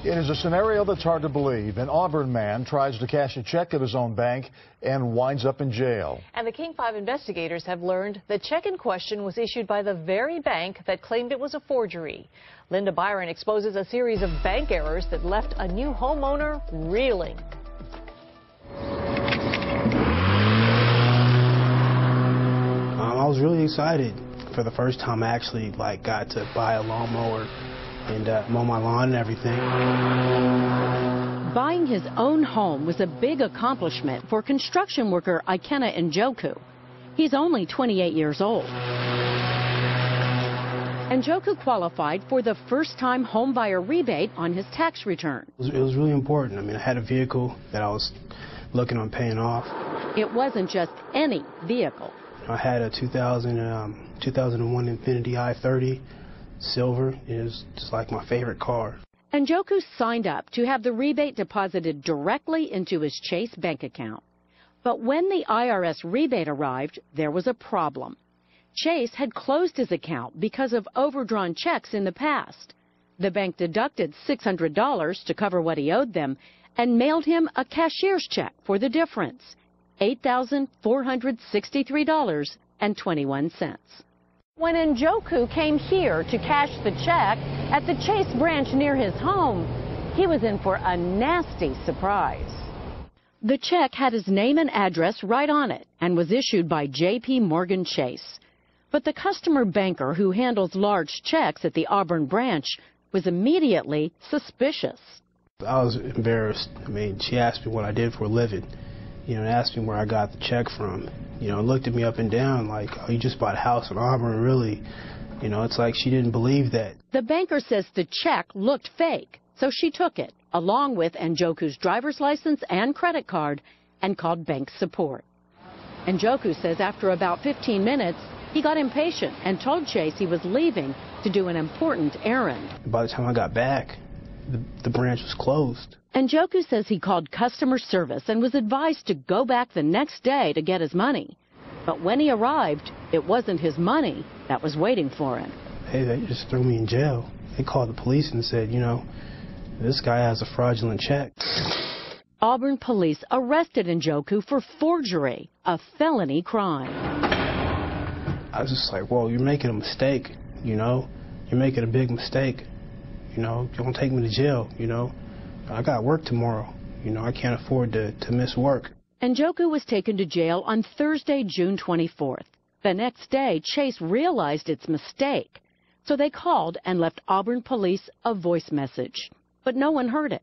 It is a scenario that's hard to believe. An Auburn man tries to cash a check at his own bank and winds up in jail. And the King 5 investigators have learned the check in question was issued by the very bank that claimed it was a forgery. Linda Byron exposes a series of bank errors that left a new homeowner reeling. I was really excited. For the first time, I actually got to buy a lawnmower and mow my lawn and everything. Buying his own home was a big accomplishment for construction worker Ikena Njoku. He's only 28 years old. Njoku qualified for the first-time home buyer rebate on his tax return. It was really important. I mean, I had a vehicle that I was looking on paying off. It wasn't just any vehicle. I had a 2001 Infiniti i30 silver. It was just like my favorite car. Njoku signed up to have the rebate deposited directly into his Chase bank account. But when the IRS rebate arrived, there was a problem. Chase had closed his account because of overdrawn checks in the past. The bank deducted $600 to cover what he owed them and mailed him a cashier's check for the difference, $8,463.21. When Njoku came here to cash the check at the Chase branch near his home, he was in for a nasty surprise. The check had his name and address right on it and was issued by J.P. Morgan Chase. But the customer banker who handles large checks at the Auburn branch was immediately suspicious. I was embarrassed. I mean, she asked me what I did for a living, and asked me where I got the check from. Looked at me up and down like, oh, you just bought a house in Auburn, really? It's like she didn't believe that. The banker says the check looked fake, so she took it, along with Njoku's driver's license and credit card, and called bank support. Njoku says after about 15 minutes, he got impatient and told Chase he was leaving to do an important errand. By the time I got back, the branch was closed. Njoku says he called customer service and was advised to go back the next day to get his money. But when he arrived, it wasn't his money that was waiting for him. Hey, they just threw me in jail. They called the police and said, this guy has a fraudulent check. Auburn police arrested Njoku for forgery, a felony crime. I was just like, well, you're making a mistake, You're making a big mistake. Don't take me to jail, I got work tomorrow. I can't afford to miss work. Njoku was taken to jail on Thursday, June 24th. The next day, Chase realized its mistake. So they called and left Auburn police a voice message. But no one heard it.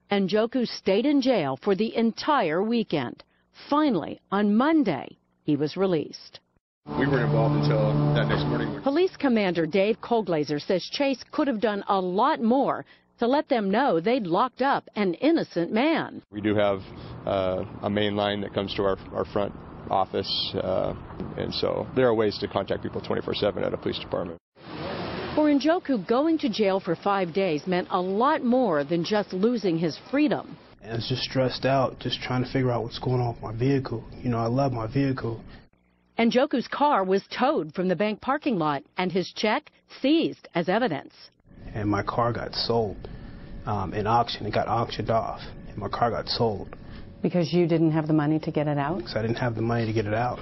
Njoku stayed in jail for the entire weekend. Finally, on Monday, he was released. We weren't involved until that next morning. Police Commander Dave Colglazer says Chase could have done a lot more to let them know they'd locked up an innocent man. We do have a main line that comes to our front office, and so there are ways to contact people 24/7 at a police department. For Njoku, going to jail for 5 days meant a lot more than just losing his freedom. I was just stressed out, just trying to figure out what's going on with my vehicle. I love my vehicle. Njoku's car was towed from the bank parking lot and his check seized as evidence. And my car got sold in auction. It got auctioned off, and my car got sold. Because you didn't have the money to get it out? Because I didn't have the money to get it out.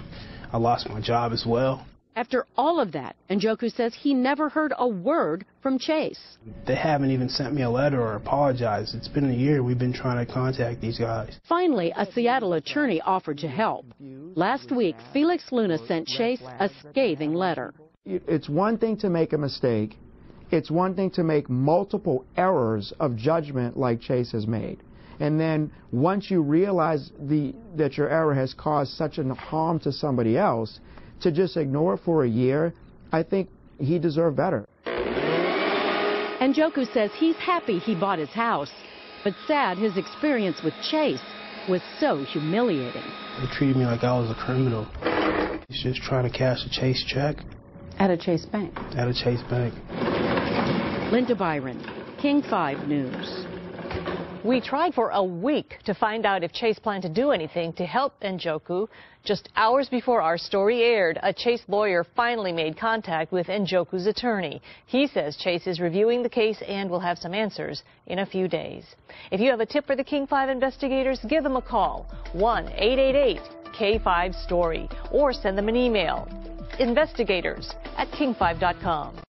I lost my job as well. After all of that, Njoku says he never heard a word from Chase. They haven't even sent me a letter or apologized. It's been a year we've been trying to contact these guys. Finally, a Seattle attorney offered to help. Last week, Felix Luna sent Chase a scathing letter. It's one thing to make a mistake. It's one thing to make multiple errors of judgment like Chase has made. And then once you realize that your error has caused such a harm to somebody else, to just ignore it for a year, I think he deserved better. Njoku says he's happy he bought his house, but sad his experience with Chase was so humiliating. They treated me like I was a criminal. He's just trying to cash a Chase check. At a Chase bank? At a Chase bank. Linda Byron, King 5 News. We tried for a week to find out if Chase planned to do anything to help Njoku. Just hours before our story aired, a Chase lawyer finally made contact with Njoku's attorney. He says Chase is reviewing the case and will have some answers in a few days. If you have a tip for the King 5 investigators, give them a call, 1-888-K5-STORY, or send them an email, investigators@king5.com.